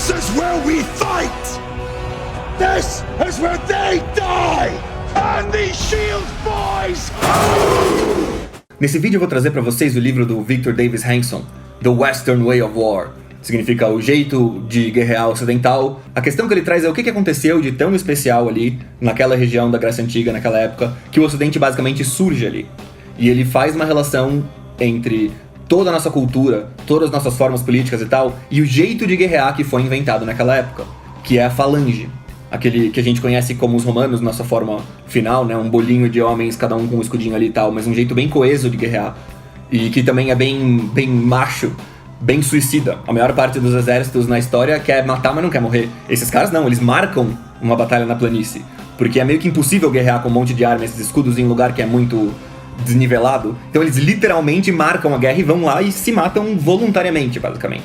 This is where we fight! This is where they die! And these shields, boys! Nesse vídeo eu vou trazer para vocês o livro do Victor Davis Hanson, The Western Way of War. Significa o jeito de guerrear ocidental. A questão que ele traz é o que aconteceu de tão especial ali, naquela região da Grécia Antiga, naquela época, que o Ocidente basicamente surge ali. E ele faz uma relação entre toda a nossa cultura, todas as nossas formas políticas e tal, e o jeito de guerrear que foi inventado naquela época, que é a falange. Aquele que a gente conhece como os romanos, nossa forma final, né? Um bolinho de homens, cada um com um escudinho ali e tal, mas um jeito bem coeso de guerrear. E que também é bem macho, bem suicida. A maior parte dos exércitos na história quer matar, mas não quer morrer. Esses caras não, eles marcam uma batalha na planície. Porque é meio que impossível guerrear com um monte de armas, esses escudos em lugar que é muito desnivelado. Então eles literalmente marcam a guerra e vão lá e se matam voluntariamente, basicamente.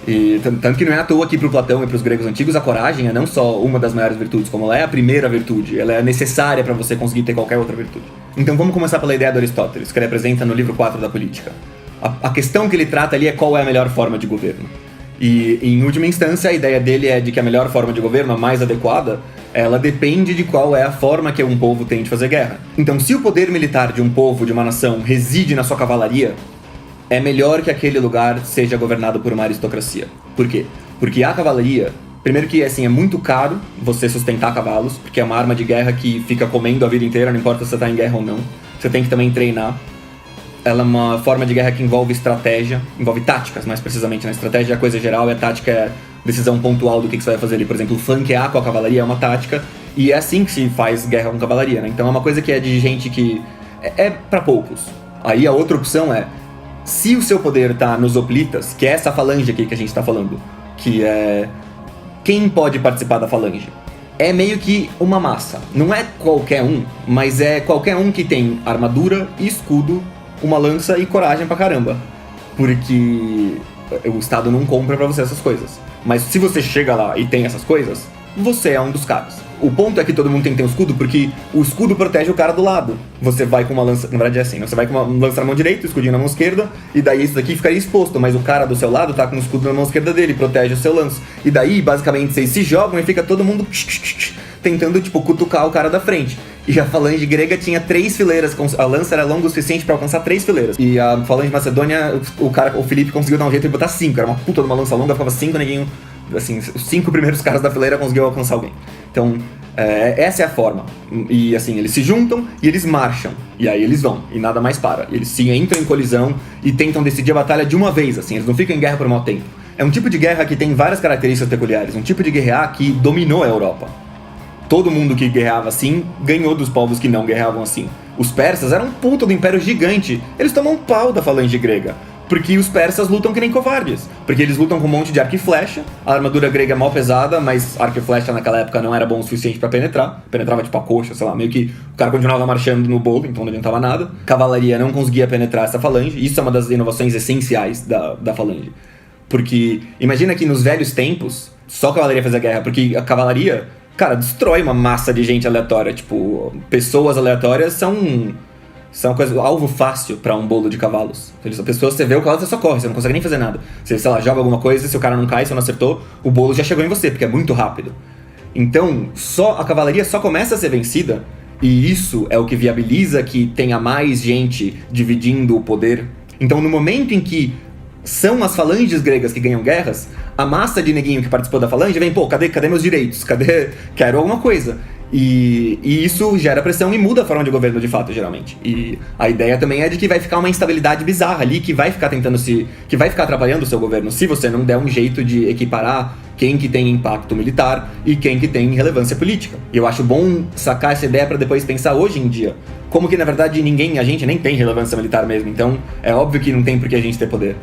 E tanto que não é à toa que pro Platão e pros gregos antigos a coragem é não só uma das maiores virtudes, como ela é a primeira virtude, ela é necessária para você conseguir ter qualquer outra virtude. Então vamos começar pela ideia do Aristóteles, que ele apresenta no livro 4 da Política. A questão que ele trata ali é qual é a melhor forma de governo. E, em última instância, a ideia dele é de que a melhor forma de governo, a mais adequada, ela depende de qual é a forma que um povo tem de fazer guerra. Então, se o poder militar de um povo, de uma nação, reside na sua cavalaria, é melhor que aquele lugar seja governado por uma aristocracia. Por quê? Porque a cavalaria, primeiro que assim, é muito caro você sustentar cavalos, porque é uma arma de guerra que fica comendo a vida inteira, não importa se você tá em guerra ou não. Você tem que também treinar. Ela é uma forma de guerra que envolve estratégia, envolve táticas, mais precisamente. Na estratégia é coisa geral e a tática é decisão pontual do que você vai fazer ali. Por exemplo, flanquear com a cavalaria é uma tática, e é assim que se faz guerra com cavalaria, né? Então é uma coisa que é de gente que é pra poucos. Aí a outra opção é, se o seu poder tá nos hoplitas, que é essa falange aqui que a gente tá falando, que é quem pode participar da falange, é meio que uma massa. Não é qualquer um, mas é qualquer um que tem armadura e escudo, uma lança e coragem pra caramba. Porque o Estado não compra pra você essas coisas. Mas se você chega lá e tem essas coisas, você é um dos caras. O ponto é que todo mundo tem que ter um escudo, porque o escudo protege o cara do lado. Você vai com uma lança... Na verdade é assim, né? Você vai com uma lança na mão direita, o escudinho na mão esquerda, e daí isso daqui ficaria exposto, mas o cara do seu lado tá com o escudo na mão esquerda dele, protege o seu lanço. E daí, basicamente, vocês se jogam e fica todo mundo tentando, tipo, cutucar o cara da frente. E a falange grega tinha 3 fileiras, a lança era longa o suficiente pra alcançar 3 fileiras. E a falange macedônia, o Felipe conseguiu dar um jeito de botar 5, era uma puta de uma lança longa, ficava 5, neguinho... Assim, os 5 primeiros caras da fileira conseguiu alcançar alguém. Então, essa é a forma. E assim, eles se juntam e eles marcham. E aí eles vão, e nada mais para. Eles se entram em colisão e tentam decidir a batalha de uma vez, assim. Eles não ficam em guerra por um mau tempo. É um tipo de guerra que tem várias características peculiares. Um tipo de guerrear que dominou a Europa. Todo mundo que guerreava assim, ganhou dos povos que não guerreavam assim. Os persas eram um puta do império gigante. Eles tomam um pau da falange grega. Porque os persas lutam que nem covardes. Porque eles lutam com um monte de arco e flecha. A armadura grega é mal pesada, mas arco e flecha naquela época não era bom o suficiente pra penetrar. Penetrava tipo a coxa, sei lá, meio que o cara continuava marchando no bolo, então não adiantava nada. Cavalaria não conseguia penetrar essa falange. Isso é uma das inovações essenciais da falange. Porque imagina que nos velhos tempos, só a cavalaria fazia guerra. Porque a cavalaria, cara, destrói uma massa de gente aleatória. Tipo, pessoas aleatórias são coisa, alvo fácil pra um bolo de cavalos. A pessoa, você vê o cavalo, você só corre, você não consegue nem fazer nada. Você, sei lá, joga alguma coisa, se o cara não cai, se não acertou, o bolo já chegou em você, porque é muito rápido. Então, a cavalaria só começa a ser vencida, e isso é o que viabiliza que tenha mais gente dividindo o poder. Então, no momento em que são as falanges gregas que ganham guerras, a massa de neguinho que participou da falange vem, pô, cadê meus direitos? Quero alguma coisa. E isso gera pressão e muda a forma de governo de fato, geralmente. E a ideia também é de que vai ficar uma instabilidade bizarra ali, que vai ficar que vai ficar atrapalhando o seu governo, se você não der um jeito de equiparar quem que tem impacto militar e quem que tem relevância política. E eu acho bom sacar essa ideia pra depois pensar hoje em dia, como que na verdade a gente nem tem relevância militar mesmo, então é óbvio que não tem por que a gente ter poder.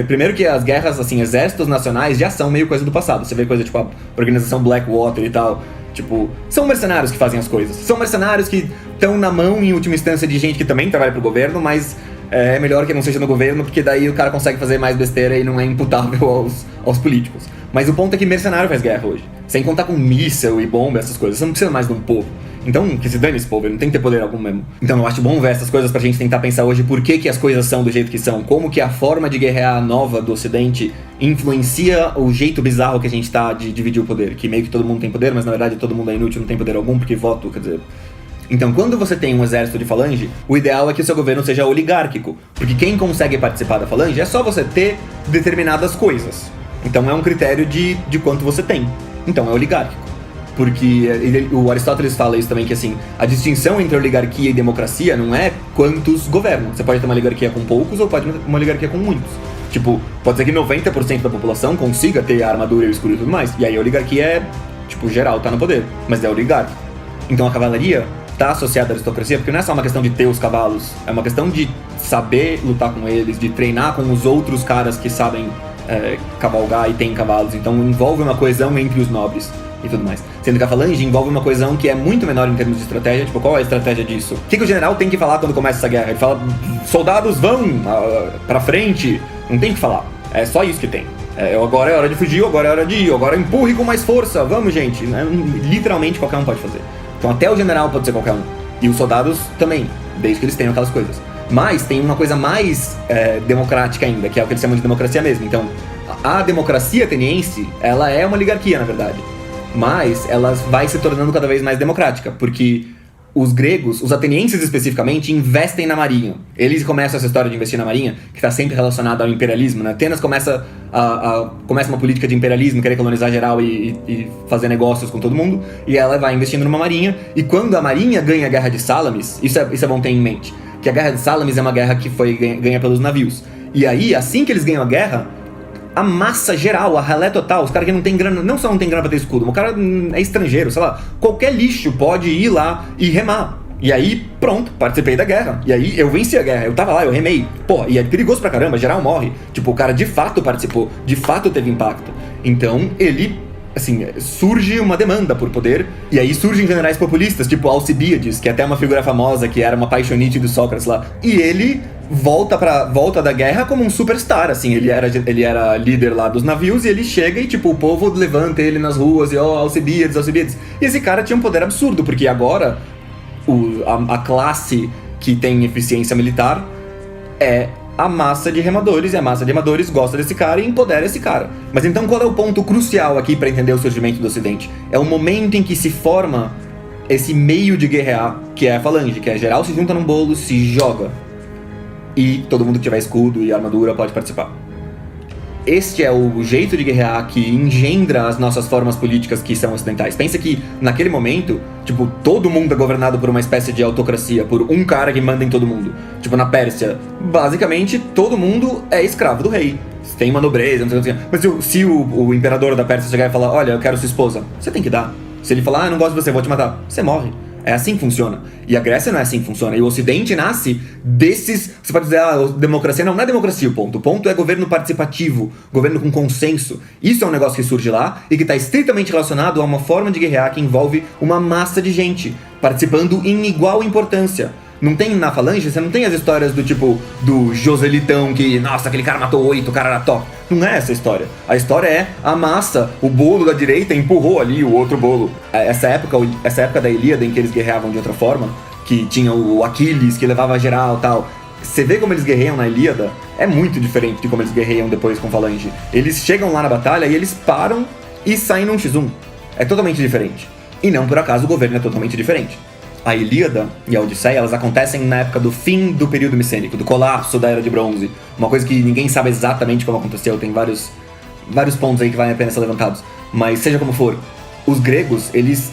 Primeiro que as guerras, assim, exércitos nacionais já são meio coisa do passado. Você vê coisa tipo a organização Blackwater e tal. Tipo, são mercenários que fazem as coisas. São mercenários que estão na mão, em última instância, de gente que também trabalha pro governo, mas é melhor que não seja no governo, porque daí o cara consegue fazer mais besteira e não é imputável aos políticos. Mas o ponto é que mercenário faz guerra hoje. Sem contar com míssel e bomba, essas coisas. Você não precisa mais de um povo. Então, que se dane esse povo, ele não tem que ter poder algum mesmo. Então eu acho bom ver essas coisas pra gente tentar pensar hoje por que as coisas são do jeito que são, como que a forma de guerrear nova do Ocidente influencia o jeito bizarro que a gente tá de dividir o poder, que meio que todo mundo tem poder, mas na verdade todo mundo é inútil, não tem poder algum, porque voto, quer dizer... Então, quando você tem um exército de falange, o ideal é que o seu governo seja oligárquico, porque quem consegue participar da falange é só você ter determinadas coisas. Então é um critério de quanto você tem. Então é oligárquico. Porque o Aristóteles fala isso também, que assim, a distinção entre oligarquia e democracia não é quantos governam. Você pode ter uma oligarquia com poucos ou pode ter uma oligarquia com muitos. Tipo, pode ser que 90% da população consiga ter a armadura e o escudo e tudo mais. E aí a oligarquia é, tipo, geral, tá no poder. Mas é oligárquico. Então a cavalaria tá associada à aristocracia, porque não é só uma questão de ter os cavalos, é uma questão de saber lutar com eles, de treinar com os outros caras que sabem cavalgar e têm cavalos. Então envolve uma coesão entre os nobres e tudo mais. Sendo que a falange envolve uma coesão que é muito menor em termos de estratégia. Tipo, qual é a estratégia disso? O que o general tem que falar quando começa essa guerra? Ele fala, soldados vão pra frente. Não tem o que falar. É só isso que tem. Agora é hora de fugir, agora é hora de ir, agora empurre com mais força, vamos gente. Literalmente qualquer um pode fazer. Então até o general pode ser qualquer um. E os soldados também, desde que eles tenham aquelas coisas. Mas tem uma coisa mais democrática ainda, que é o que eles chamam de democracia mesmo. Então, a democracia ateniense, ela é uma oligarquia, na verdade. Mas ela vai se tornando cada vez mais democrática, porque os gregos, os atenienses especificamente, investem na marinha. Eles começam essa história de investir na marinha, que está sempre relacionada ao imperialismo, né? Atenas começa uma política de imperialismo, querer colonizar geral e fazer negócios com todo mundo, e ela vai investindo numa marinha, e quando a marinha ganha a Guerra de Salamis, isso é bom ter em mente, que a Guerra de Salamis é uma guerra que foi ganha pelos navios. E aí, assim que eles ganham a guerra, a massa geral, a ralé total, os caras que não tem grana, não só não tem grana pra ter escudo, mas o cara é estrangeiro, sei lá, qualquer lixo pode ir lá e remar. E aí, pronto, participei da guerra. E aí, eu venci a guerra, eu tava lá, eu remei. Pô, e é perigoso pra caramba, geral morre. Tipo, o cara de fato participou, de fato teve impacto. Então, ele, assim, surge uma demanda por poder, e aí surgem generais populistas, tipo Alcibíades, que é até uma figura famosa, que era uma paixonite do Sócrates lá. E ele volta da guerra como um superstar, assim, ele era líder lá dos navios, e ele chega e, tipo, o povo levanta ele nas ruas, e Alcibíades. E esse cara tinha um poder absurdo, porque agora a classe que tem eficiência militar é a massa de remadores, e a massa de remadores gosta desse cara e empodera esse cara. Mas então qual é o ponto crucial aqui para entender o surgimento do Ocidente? É o momento em que se forma esse meio de guerrear, que é a falange, que é geral se junta num bolo, se joga. E todo mundo que tiver escudo e armadura pode participar. Este é o jeito de guerrear que engendra as nossas formas políticas que são ocidentais. Pensa que, naquele momento, tipo, todo mundo é governado por uma espécie de autocracia, por um cara que manda em todo mundo. Tipo, na Pérsia, basicamente, todo mundo é escravo do rei. Tem uma nobreza, não sei o que. Mas se o imperador da Pérsia chegar e falar, olha, eu quero sua esposa, você tem que dar. Se ele falar, não gosto de você, vou te matar, você morre. É assim que funciona. E a Grécia não é assim que funciona. E o Ocidente nasce desses... Você pode dizer, democracia não é democracia o ponto. O ponto é governo participativo, governo com consenso. Isso é um negócio que surge lá e que está estritamente relacionado a uma forma de guerrear que envolve uma massa de gente participando em igual importância. Não tem na falange, você não tem as histórias do tipo, do Joselitão que, nossa, aquele cara matou 8, o cara era top. Não é essa a história. A história é a massa, o bolo da direita empurrou ali o outro bolo. Essa época da Ilíada em que eles guerreavam de outra forma, que tinha o Aquiles que levava geral e tal. Você vê como eles guerreiam na Ilíada, é muito diferente de como eles guerreiam depois com falange. Eles chegam lá na batalha e eles param e saem num X1. É totalmente diferente. E não por acaso o governo é totalmente diferente. A Ilíada e a Odisseia, elas acontecem na época do fim do período micênico, do colapso da Era de Bronze. Uma coisa que ninguém sabe exatamente como aconteceu, tem vários pontos aí que valem a pena ser levantados. Mas seja como for, os gregos, eles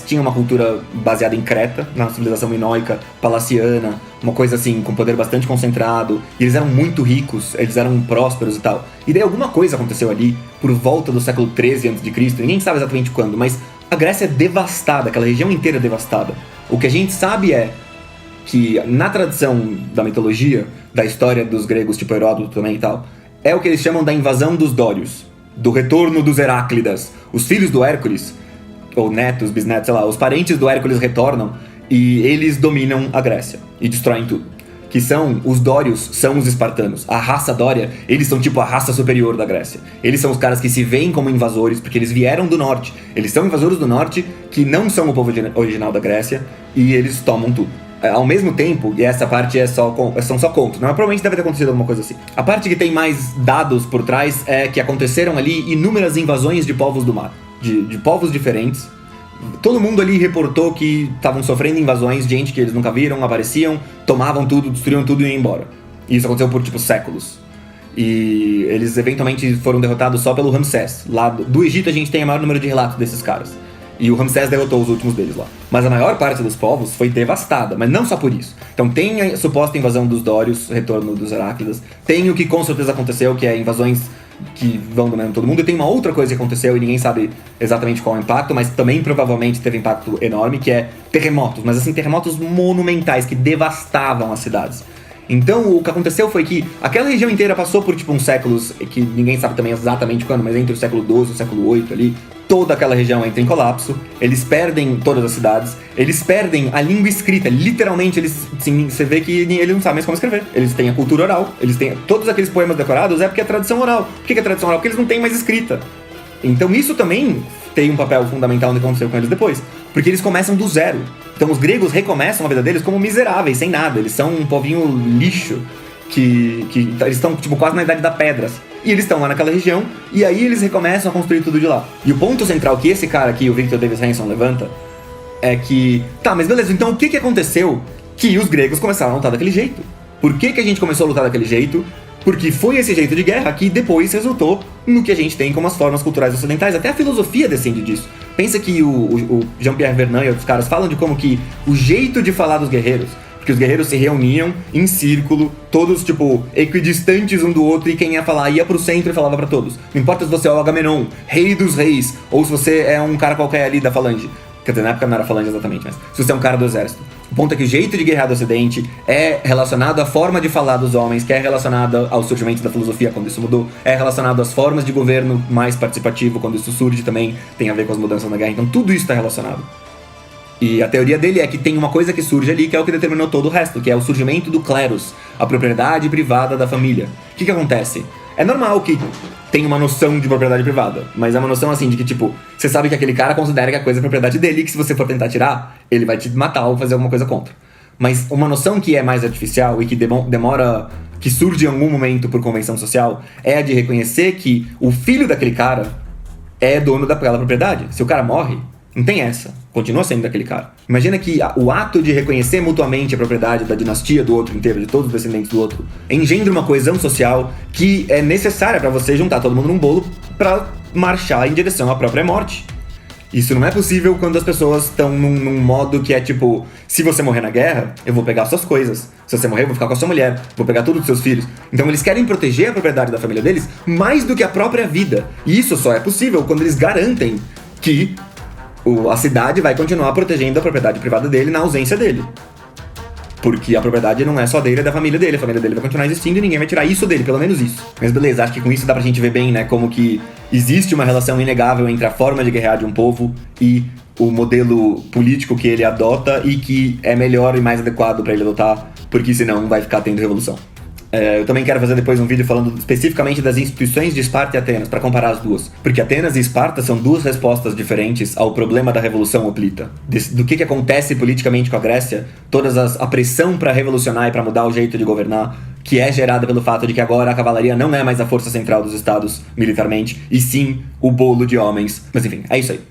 tinham uma cultura baseada em Creta, na civilização minoica, palaciana, uma coisa assim, com poder bastante concentrado, e eles eram muito ricos, eles eram prósperos e tal. E daí alguma coisa aconteceu ali, por volta do século 13 a.C., ninguém sabe exatamente quando, mas a Grécia é devastada, aquela região inteira é devastada. O que a gente sabe é que, na tradição da mitologia, da história dos gregos, tipo Heródoto também e tal, é o que eles chamam da invasão dos Dórios, do retorno dos Heráclidas. Os filhos do Hércules, ou netos, bisnetos, sei lá, os parentes do Hércules retornam e eles dominam a Grécia e destroem tudo. que são os dórios, são os espartanos. A raça dória, eles são tipo a raça superior da Grécia. Eles são os caras que se veem como invasores, porque eles vieram do norte. Eles são invasores do norte, que não são o povo original da Grécia, e eles tomam tudo. Ao mesmo tempo, e essa parte são só contos, mas provavelmente deve ter acontecido alguma coisa assim. A parte que tem mais dados por trás é que aconteceram ali inúmeras invasões de povos do mar, de povos diferentes. Todo mundo ali reportou que estavam sofrendo invasões, gente que eles nunca viram, apareciam, tomavam tudo, destruíam tudo e iam embora. E isso aconteceu por, séculos. E eles eventualmente foram derrotados só pelo Ramsés. Lá do Egito a gente tem o maior número de relatos desses caras. E o Ramsés derrotou os últimos deles lá. Mas a maior parte dos povos foi devastada, mas não só por isso. Então tem a suposta invasão dos Dórios, retorno dos Heráclidas. Tem o que com certeza aconteceu, que é invasões que vão dominando todo mundo. E tem uma outra coisa que aconteceu e ninguém sabe exatamente qual é o impacto, mas também provavelmente teve impacto enorme, que é terremotos. Mas assim, terremotos monumentais que devastavam as cidades. Então o que aconteceu foi que aquela região inteira passou por uns séculos, que ninguém sabe também exatamente quando, mas entre o século XII e o século VIII ali, toda aquela região entra em colapso, eles perdem todas as cidades, eles perdem a língua escrita, literalmente você vê que eles não sabem mais como escrever. Eles têm a cultura oral, eles têm todos aqueles poemas decorados, porque é tradição oral. Por que é tradição oral? Porque eles não têm mais escrita. Então isso também tem um papel fundamental no que aconteceu com eles depois, porque eles começam do zero. Então os gregos recomeçam a vida deles como miseráveis, sem nada, eles são um povinho lixo, que eles estão quase na idade da pedra. E eles estão lá naquela região, e aí eles recomeçam a construir tudo de lá. E o ponto central que esse cara aqui, o Victor Davis Hanson, levanta, é que... Tá, mas beleza, então o que aconteceu que os gregos começaram a lutar daquele jeito? Por que a gente começou a lutar daquele jeito? Porque foi esse jeito de guerra que depois resultou no que a gente tem como as formas culturais ocidentais. Até a filosofia descende disso. Pensa que o Jean-Pierre Vernant e outros caras falam de como que o jeito de falar dos guerreiros... Porque os guerreiros se reuniam em círculo, todos, equidistantes um do outro, e quem ia falar ia pro centro e falava pra todos. Não importa se você é o Agamenon, rei dos reis, ou se você é um cara qualquer ali da falange. Quer dizer, na época não era falange exatamente, mas se você é um cara do exército. O ponto é que o jeito de guerrear do Ocidente é relacionado à forma de falar dos homens, que é relacionado ao surgimento da filosofia, quando isso mudou, é relacionado às formas de governo mais participativo, quando isso surge também, tem a ver com as mudanças na guerra. Então tudo isso está relacionado. E a teoria dele é que tem uma coisa que surge ali que é o que determinou todo o resto, que é o surgimento do cleros, a propriedade privada da família. O que acontece? É normal que tenha uma noção de propriedade privada, mas é uma noção assim de que, você sabe que aquele cara considera que a coisa é propriedade dele e que se você for tentar tirar, ele vai te matar ou fazer alguma coisa contra. Mas uma noção que é mais artificial e que demora, que surge em algum momento por convenção social, é a de reconhecer que o filho daquele cara é dono daquela propriedade. Se o cara morre, não tem essa. Continua sendo daquele cara. Imagina que o ato de reconhecer mutuamente a propriedade da dinastia do outro inteiro, de todos os descendentes do outro, engendra uma coesão social que é necessária pra você juntar todo mundo num bolo pra marchar em direção à própria morte. Isso não é possível quando as pessoas estão num modo que é se você morrer na guerra, eu vou pegar suas coisas. Se você morrer, eu vou ficar com a sua mulher, vou pegar tudo dos seus filhos. Então eles querem proteger a propriedade da família deles mais do que a própria vida. E isso só é possível quando eles garantem que a cidade vai continuar protegendo a propriedade privada dele na ausência dele. Porque a propriedade não é só dele, é da família dele. A família dele vai continuar existindo e ninguém vai tirar isso dele, pelo menos isso. Mas beleza, acho que com isso dá pra gente ver bem, como que existe uma relação inegável entre a forma de guerrear de um povo e o modelo político que ele adota e que é melhor e mais adequado pra ele adotar, porque senão vai ficar tendo revolução. Eu também quero fazer depois um vídeo falando especificamente das instituições de Esparta e Atenas, para comparar as duas. Porque Atenas e Esparta são duas respostas diferentes ao problema da Revolução Hoplita. Do que acontece politicamente com a Grécia, a pressão para revolucionar e para mudar o jeito de governar, que é gerada pelo fato de que agora a cavalaria não é mais a força central dos estados militarmente, e sim o bolo de homens. Mas enfim, é isso aí.